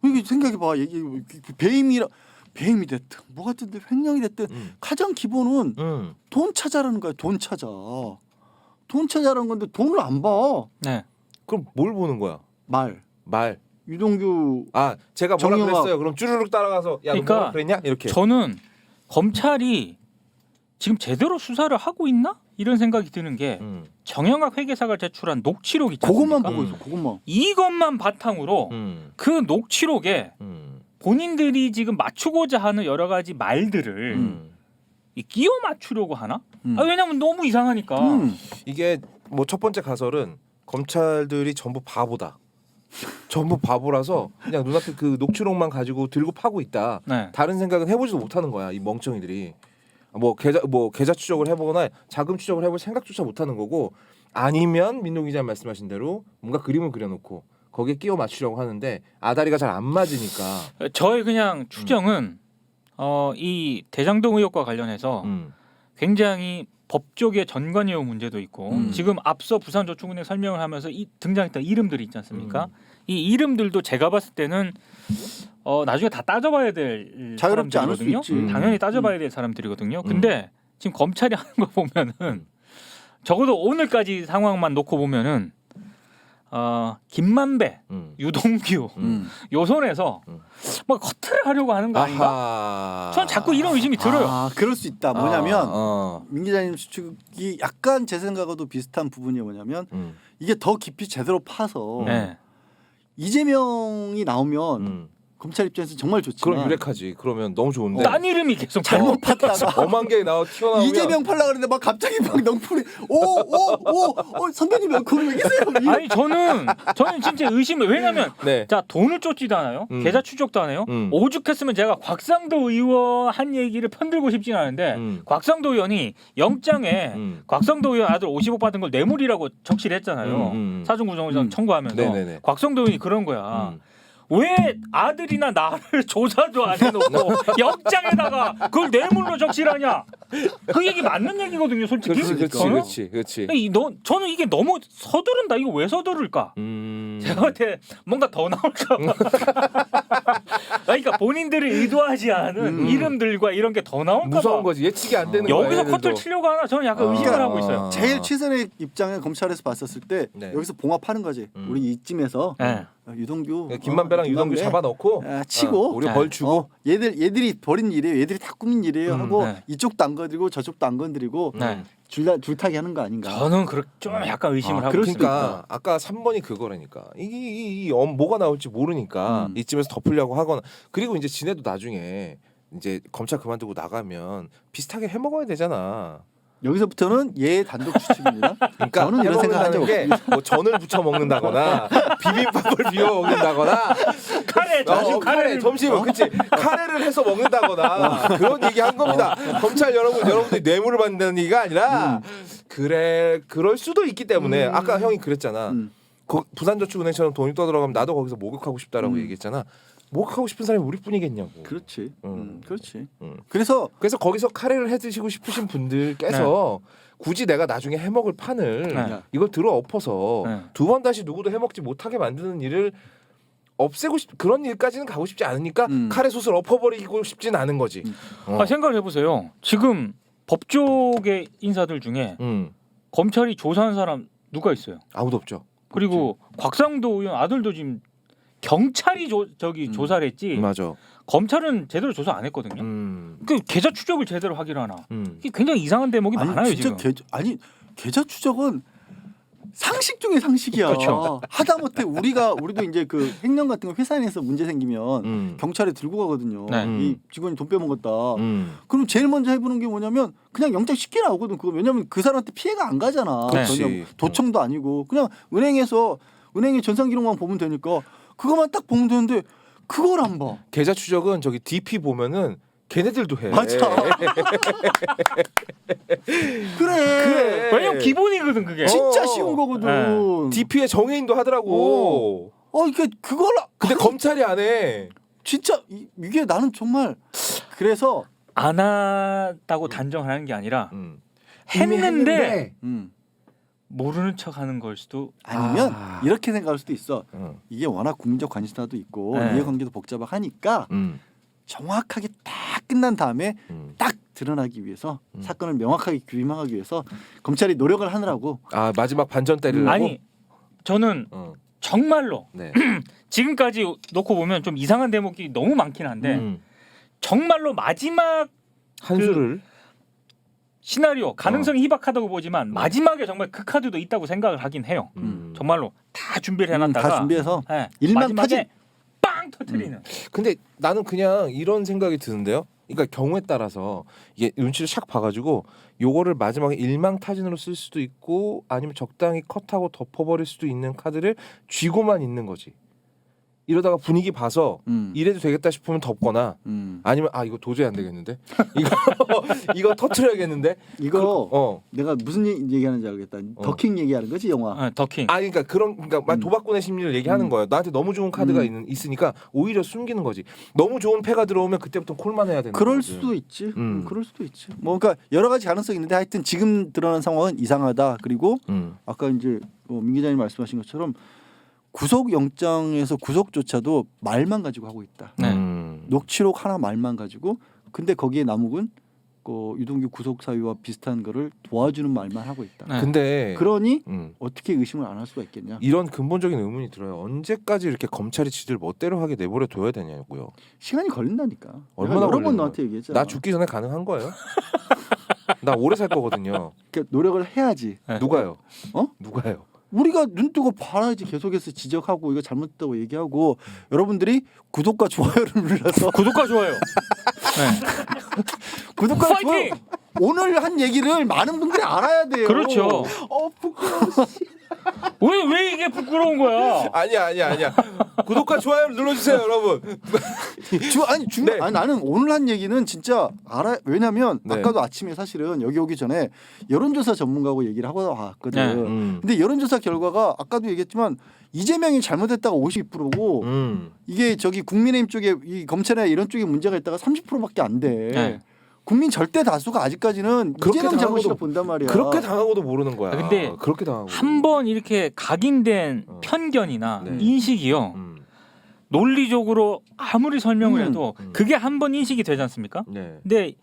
이게 생각해봐. 배임이 됐든 뭐 같은데 횡령이 됐든 가장 기본은 돈 찾아라는 거야. 돈 찾아라는 건데 돈을 안 봐. 네. 그럼 뭘 보는 거야? 말. 유동규 제가 뭐라 정영학. 그랬어요. 그럼 쭈르륵 따라가서 야 너 그러니까 뭐라 그랬냐? 이렇게. 저는 검찰이 지금 제대로 수사를 하고 있나? 이런 생각이 드는 게 정영학 회계사가 제출한 녹취록 있지 않습니까? 그것만 보고 있어. 그것만. 이것만 바탕으로 그 녹취록에 본인들이 지금 맞추고자 하는 여러 가지 말들을 끼워 맞추려고 하나? 왜냐면 너무 이상하니까. 이게 뭐 첫 번째 가설은 검찰들이 전부 바보다. 전부 바보라서 그냥 눈앞에 그 녹취록만 가지고 들고 파고 있다. 네. 다른 생각은 해보지도 못하는 거야. 이 멍청이들이. 뭐 계좌 추적을 해보거나 자금 추적을 해볼 생각조차 못하는 거고 아니면 민동 기자 말씀하신 대로 뭔가 그림을 그려놓고 거기에 끼워 맞추려고 하는데 아다리가 잘 안 맞으니까. 저의 그냥 추정은 이 대장동 의혹과 관련해서 굉장히 법조계 전관예우 문제도 있고 지금 앞서 부산저축은행 설명을 하면서 등장했던 이름들이 있지 않습니까? 이 이름들도 제가 봤을 때는 나중에 다 따져봐야 될 자유롭지 않을 수 사람들이거든요. 있지. 당연히 따져봐야 될 사람들이거든요. 근데 지금 검찰이 하는 거 보면은 적어도 오늘까지 상황만 놓고 보면은 김만배, 유동규 요 손에서 뭐 커트를 하려고 하는 거 아닌가? 아하. 전 자꾸 이런 의심이 들어요. 아, 그럴 수 있다. 뭐냐면 어. 민 기자님 추측이 약간 제 생각하고도 비슷한 부분이 뭐냐면 이게 더 깊이 제대로 파서 네. 이재명이 나오면 검찰 입장에서 정말 좋지만 그럼 유력하지. 그러면 너무 좋은데. 딴 이름이 계속 잘못 팠다가 엄한 게 나와 튀어나오면 이재명 팔라 그랬는데 막 갑자기 막 넝풀이 오 선배님 그걸 왜 계세요? 아니 저는 진짜 의심을 왜냐면 네. 자 돈을 쫓지도 않아요. 계좌 추적도 안 해요. 오죽했으면 제가 곽상도 의원 한 얘기를 편들고 싶지는 않은데 곽상도 의원이 영장에 곽상도 의원 아들 50억 받은 걸 뇌물이라고 적시를 했잖아요. 사중구정을 청구하면서 네네네. 곽상도 의원이 그런 거야. 왜 아들이나 나를 조사도 안 해놓고 영장에다가 그걸 뇌물로 적시하냐? 그 얘기 맞는 얘기거든요, 솔직히. 그렇지. 저는 이게 너무 서두른다. 이거 왜 서두를까? 제가 볼 때 뭔가 더 나올까 봐. 그러니까 본인들이 의도하지 않은 이름들과 이런 게 더 나올까 봐. 무서운 거지. 예측이 안 되는 거야. 여기서 커트를 치려고 하나 저는 약간 의심을 하고 있어요. 제일 최선의 입장을 검찰에서 봤었을 때 네. 여기서 봉합하는 거지. 우리 이쯤에서 네. 유동규 김만배랑 유동규 잡아넣고 치고 우리 벌 주고 얘들이 벌인 일이에요. 얘들이 다 꾸민 일이에요 하고 네. 이쪽도 안 건드리고 저쪽도 안 건드리고 네. 줄타기 하는 거 아닌가. 저는 좀 약간 의심을 하고 그럴 수도 있습니다. 있다. 아까 3번이 그거라니까. 이게 뭐가 나올지 모르니까 이쯤에서 덮으려고 하거나 그리고 이제 지네도 나중에 이제 검찰 그만두고 나가면 비슷하게 해먹어야 되잖아. 여기서부터는 얘 단독 추측입니다. 그러니까 저는 이런 생각한 적 게 뭐 전을 부쳐 먹는다거나 비빔밥을 비워 먹는다거나 카레 점심은 그치 카레를 해서 먹는다거나 그런 얘기 한 겁니다. 검찰 여러분들이 뇌물을 받는다는 얘기가 아니라 그래 그럴 수도 있기 때문에 아까 형이 그랬잖아. 부산저축은행처럼 돈이 떠들어가면 나도 거기서 목욕하고 싶다라고 얘기했잖아. 목욕하고 싶은 사람이 우리뿐이겠냐고. 그렇지. 그렇지. 그래서 거기서 카레를 해 드시고 싶으신 분들께서 굳이 내가 나중에 해먹을 판을 이걸 들어 엎어서 두 번 다시 누구도 해먹지 못하게 만드는 일을 없애고 그런 일까지는 가고 싶지 않으니까 카레 솥을 엎어버리고 싶진 않은 거지. 생각을 해보세요. 지금 법조계 인사들 중에 검찰이 조사한 사람 누가 있어요? 아무도 없죠. 그리고 곽상도 의원 아들도 지금 경찰이 조사를 했지. 맞아. 검찰은 제대로 조사 안 했거든요. 그 계좌 추적을 제대로 하기로 하나. 이게 굉장히 이상한 대목이 많아요 지금. 계좌 추적은 상식 중의 상식이야. 그렇죠. 하다못해 우리도 이제 그 횡령 같은 거 회사 내에서 문제 생기면 경찰에 들고 가거든요. 네. 이 직원이 돈 빼먹었다. 그럼 제일 먼저 해보는 게 뭐냐면 그냥 영장 쉽게 나오거든. 그거 왜냐면 그 사람한테 피해가 안 가잖아. 전혀 도청도 아니고 그냥 은행의 전산 기록만 보면 되니까 그것만 딱 보면 되는데 그걸 안 봐. 계좌 추적은 저기 DP 보면은 걔네들도 해. 맞아. 그래. 왜냐면 기본이거든 그게. 진짜 쉬운 거거든. DP의 정해인도 하더라고. 이게 그걸 근데 검찰이 안 해. 진짜 이게 나는 정말 그래서 안 했다고 단정하는 게 아니라 했는데 모르는 척하는 걸 수도 아니면 이렇게 생각할 수도 있어. 이게 워낙 국민적 관심사도 있고 이해관계도 복잡하니까 정확하게 딱 끝난 다음에 딱 드러나기 위해서 사건을 명확하게 규명하기 위해서 검찰이 노력을 하느라고. 마지막 반전 때리려고. 아니 저는 정말로 지금까지 놓고 보면 좀 이상한 대목이 너무 많긴 한데 정말로 마지막 한 수를 시나리오 가능성이 희박하다고 보지만 마지막에 정말 그 카드도 있다고 생각을 하긴 해요. 정말로 다 준비를 해놨다가 다 준비해서 마지막에 빵 터트리는. 근데 나는 그냥 이런 생각이 드는데요. 그러니까 경우에 따라서 이게 눈치를 샥 봐가지고 요거를 마지막에 일망타진으로 쓸 수도 있고 아니면 적당히 컷하고 덮어버릴 수도 있는 카드를 쥐고만 있는 거지. 이러다가 분위기 봐서 이래도 되겠다 싶으면 덮거나 아니면 이거 도저히 안 되겠는데 이거 터트려야겠는데 이거 내가 무슨 얘기하는지 알겠다. 더킹 얘기하는 거지 영화. 더킹. 그러니까 도박꾼의 심리를 얘기하는 거예요. 나한테 너무 좋은 카드가 있으니까 오히려 숨기는 거지. 너무 좋은 패가 들어오면 그때부터 콜만 해야 되는 그럴 거지. 수도 있지. 그럴 수도 있지. 그러니까 여러 가지 가능성이 있는데 하여튼 지금 드러난 상황은 이상하다. 그리고 아까 이제 민 기자님 말씀하신 것처럼 구속영장에서 구속조차도 말만 가지고 하고 있다. 녹취록 하나 말만 가지고 근데 거기에 남욱은 유동규 구속 사유와 비슷한 거를 도와주는 말만 하고 있다. 네. 근데 그러니 어떻게 의심을 안 할 수가 있겠냐? 이런 근본적인 의문이 들어요. 언제까지 이렇게 검찰이 지들 멋대로 하게 내버려 둬야 되냐고요. 시간이 걸린다니까. 얼마나 내가 여러 번 걸리는 너한테 얘기했잖아. 나 죽기 전에 가능한 거예요? 나 오래 살 거거든요. 그러니까 노력을 해야지. 네. 누가요? 어? 누가요? 우리가 눈 뜨고 봐야지. 계속해서 지적하고 이거 잘못됐다고 얘기하고 여러분들이 구독과 좋아요를 눌러서 구독과 좋아요. 네. 구독과 파이팅! 좋아요. 오늘 한 얘기를 많은 분들이 알아야 돼요. 그렇죠. 부끄러워. 왜 이게 부끄러운 거야? 아니야. 구독과 좋아요를 눌러주세요, 여러분. 네. 아니 나는 오늘 한 얘기는 진짜 알아. 왜냐면 네. 아까도 아침에 사실은 여기 오기 전에 여론조사 전문가하고 얘기를 하고 왔거든. 네. 근데 여론조사 결과가 아까도 얘기했지만 이재명이 잘못했다가 52%고 이게 저기 국민의힘 쪽에 이 검찰이나 이런 쪽에 문제가 있다가 30%밖에 안 돼. 네. 국민 절대 다수가 아직까지는 그렇게 이재명 잘못이라 당하고도- 본단 말이야. 그렇게 당하고도 모르는 거야. 근데 그렇게 당하고. 한 번 이렇게 각인된 편견이나 네. 인식이요. 논리적으로 아무리 설명을 해도 음. 그게 한 번 인식이 되지 않습니까? 네. 근데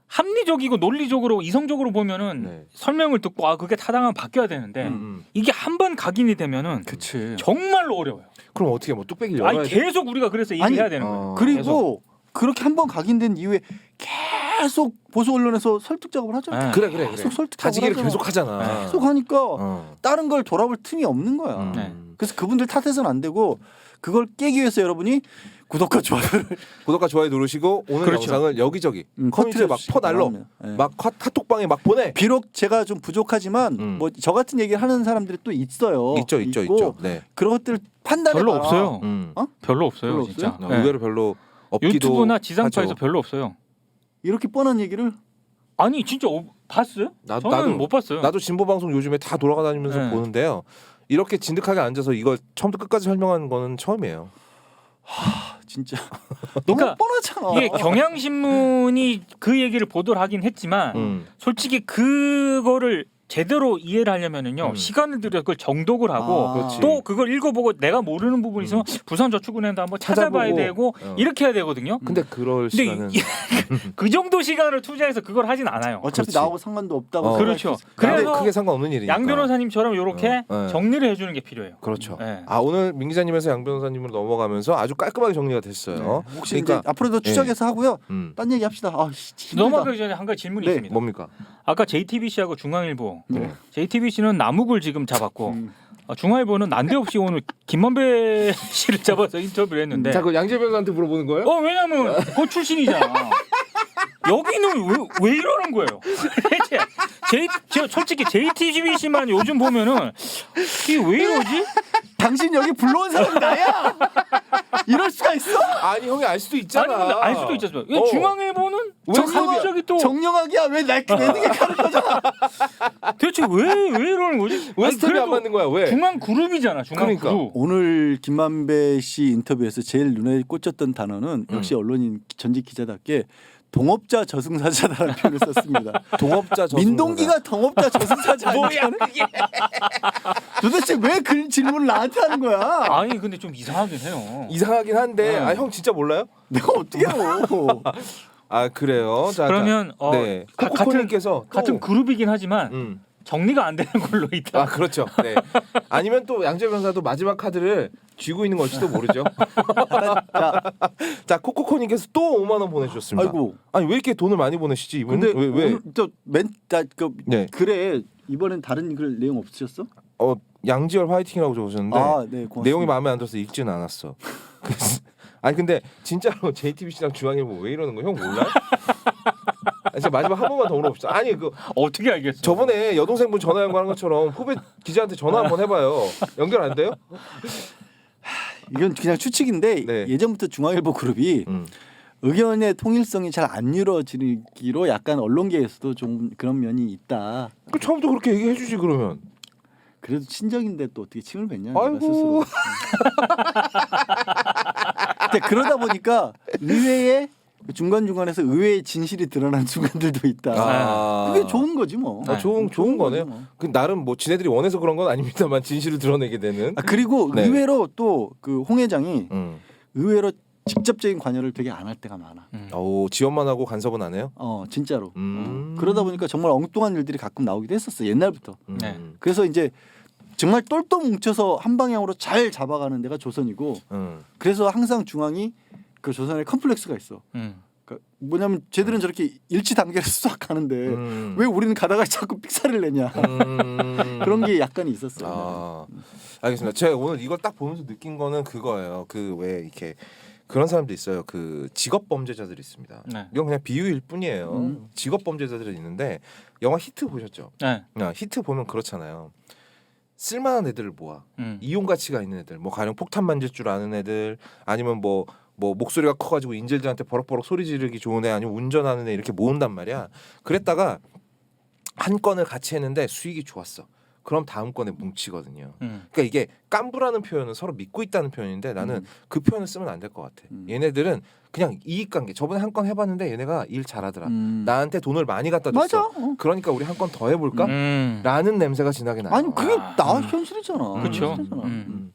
합리적이고 논리적으로 이성적으로 보면은 네. 설명을 듣고 아 그게 타당하면 바뀌어야 되는데 이게 한 번 각인이 되면은 그치. 정말로 어려워요. 그럼 어떻게 뭐 뚝배기를 열어야 아니 돼? 계속 우리가 그래서 얘기해야 되는 거예요. 그리고 그렇게 한 번 각인된 이후에 계속 보수 언론에서 설득 작업을 하잖아. 네. 그래. 계속 설득 다지기를 작업을 계속 하잖아. 계속 하니까 어. 다른 걸 돌아볼 틈이 없는 거야. 네. 그래서 그분들 탓해서는 안 되고 그걸 깨기 위해서 여러분이 구독과 좋아요를 구독과 좋아요 누르시고 오늘 그렇죠. 영상을 여기저기 커뮤니티에 막 퍼뜨려주시기 퍼날러 바랍니다. 네. 막 카톡방에 막 보내. 비록 제가 좀 부족하지만 뭐 저 같은 얘기를 하는 사람들이 또 있어요. 있죠. 네. 그런 것들 판단해 별로 없어요. 어? 별로 없어요, 별로 진짜. 없어요? 네. 의외로 별로 없기도 유튜브나 지상파에서 하죠. 별로 없어요. 이렇게 뻔한 얘기를 아니 진짜 봤어요? 나도 저는 못 봤어요. 나도 진보 방송 요즘에 다 돌아다니면서 네. 보는데요. 이렇게 진득하게 앉아서 이걸 처음부터 끝까지 설명하는 거는 처음이에요. 진짜 너무 그러니까 뻔하잖아. 이게 경향신문이 그 얘기를 보도를 하긴 했지만 솔직히 그거를 제대로 이해를 하려면은요 시간을 들여 그걸 정독을 하고 그렇지. 또 그걸 읽어보고 내가 모르는 부분이 있으면 부산저축은행도 한번 찾아봐야 찾아보고. 되고 이렇게 해야 되거든요. 근데 그럴 근데 시간은 그 정도 시간을 투자해서 그걸 하진 않아요. 어차피 그렇지. 나하고 상관도 없다고. 어. 생각할 그렇죠. 수 있을 근데 그래서 크게 상관없는 일이니까. 양 변호사님처럼 이렇게 네. 정리를 해주는 게 필요해요. 그렇죠. 네. 아 오늘 민 기자님에서 양 변호사님으로 넘어가면서 아주 깔끔하게 정리가 됐어요. 네. 혹시 그러니까 이제 앞으로도 추적해서 하고요. 딴 얘기 합시다. 힘들다. 넘어가기 전에 한 가지 질문이 네. 있습니다. 뭡니까? 아까 JTBC하고 중앙일보, 네. JTBC는 남욱을 지금 잡았고 음. 중앙일보는 난데없이 오늘 김만배 씨를 잡아서 인터뷰를 했는데 자, 그 양재 변호사한테 물어보는 거예요? 왜냐면 그 출신이잖아. 여기는 왜 이러는 거예요? 대체 저 솔직히 JTBC만 요즘 보면은 이게 왜 이러지? 당신 여기 불러온 사람이 나야. 이럴 수가 있어? 아니 형이 알 수도 있잖아. 아니 근데 알 수도 있잖아. 왜 중앙일보는 왜 정명아- 갑자기 또 정영학이야 왜내 등에 칼을 거잖아. 대체 왜 이러는 거지? 왜 아니, 스텝이 안 그래도 맞는 거야? 왜? 중앙 그룹이잖아. 중앙 그러니까. 그룹. 오늘 김만배 씨 인터뷰에서 제일 눈에 꽂혔던 단어는 역시 언론인 전직 기자답게 동업자 저승사자라는 표현을 썼습니다. 동업자 저승사자. 민동기가 동업자 저승사자 뭐야 아니야? 그게? 도대체 왜 그 질문을 나한테 하는 거야? 아니 근데 좀 이상하긴 해요. 이상하긴 한데 네. 아 형 진짜 몰라요? 내가 어떻게 알아? 아 그래요. 자, 그러면 네. 같은 코코님께서 같은 그룹이긴 하지만 정리가 안 되는 걸로 있다. 아 그렇죠. 네. 아니면 또 양재 변호사도 마지막 카드를 쥐고 있는 걸지도 모르죠. 자, 자 코코코님께서 또 5만 원 보내주셨습니다. 아이고. 아니 왜 이렇게 돈을 많이 보내시지 이분? 근데 왜? 네. 그래 이번엔 다른 글 내용 없으셨어? 양지열 화이팅이라고 적으셨는데 네, 고맙습니다. 내용이 마음에 안 들어서 읽지는 않았어. 그래서- 아니 근데 진짜로 JTBC랑 중앙일보 왜 이러는 거 형 몰라요? 진짜 마지막 한 번만 더 물어봅시다. 아니 그 어떻게 알겠어? 저번에 여동생분 전화 연구하는 것처럼 후배 기자한테 전화 한번 해봐요. 연결 안 돼요? 이건 그냥 추측인데 네. 예전부터 중앙일보 그룹이 의견의 통일성이 잘 안 이루어지기로 약간 언론계에서도 좀 그런 면이 있다. 그 처음부터 그렇게 얘기해 주지 그러면. 그래도 친정인데 또 어떻게 침을 뱉냐 내가 아이고. 스스로. 근데 그러다 보니까 의외의 중간중간에서 의외의 진실이 드러난 순간들도 있다. 그게 좋은 거지 뭐. 좋은 거지 거네요. 뭐. 그 나름 뭐 지네들이 원해서 그런 건 아닙니다만 진실을 드러내게 되는. 그리고 네. 의외로 또 그 홍 회장이 의외로 직접적인 관여를 되게 안 할 때가 많아. 오, 지원만 하고 간섭은 안 해요? 진짜로. 그러다 보니까 정말 엉뚱한 일들이 가끔 나오기도 했었어 옛날부터. 네. 그래서 이제 정말 똘똘 뭉쳐서 한 방향으로 잘 잡아가는 데가 조선이고, 그래서 항상 중앙이 그 조선에 컴플렉스가 있어. 그러니까 뭐냐면 쟤들은 저렇게 일치 단계를 수락 가는데 왜 우리는 가다가 자꾸 삑사리를 내냐. 그런 게 약간 있었어요. 알겠습니다. 제가 오늘 이걸 딱 보면서 느낀 거는 그거예요. 그 왜 이렇게 그런 사람도 있어요. 그 직업 범죄자들이 있습니다. 네. 이건 그냥 비유일 뿐이에요. 직업 범죄자들이 있는데 영화 히트 보셨죠? 네. 히트 보면 그렇잖아요. 쓸만한 애들을 모아. 이용 가치가 있는 애들. 뭐 가령 폭탄 만질 줄 아는 애들, 아니면 뭐 목소리가 커가지고 인질들한테 버럭버럭 소리 지르기 좋은 애, 아니면 운전하는 애 이렇게 모은단 말이야. 그랬다가 한 건을 같이 했는데 수익이 좋았어. 그럼 다음 건에 뭉치거든요. 그러니까 이게 깐부라는 표현은 서로 믿고 있다는 표현인데 나는 그 표현을 쓰면 안 될 것 같아. 얘네들은 그냥 이익관계. 저번에 한 건 해봤는데 얘네가 일 잘하더라. 나한테 돈을 많이 갖다 줬어. 맞아. 그러니까 우리 한 건 더 해볼까? 라는 냄새가 진하게 나요. 아니 그게 나 현실이잖아. 그렇죠. 현실이잖아.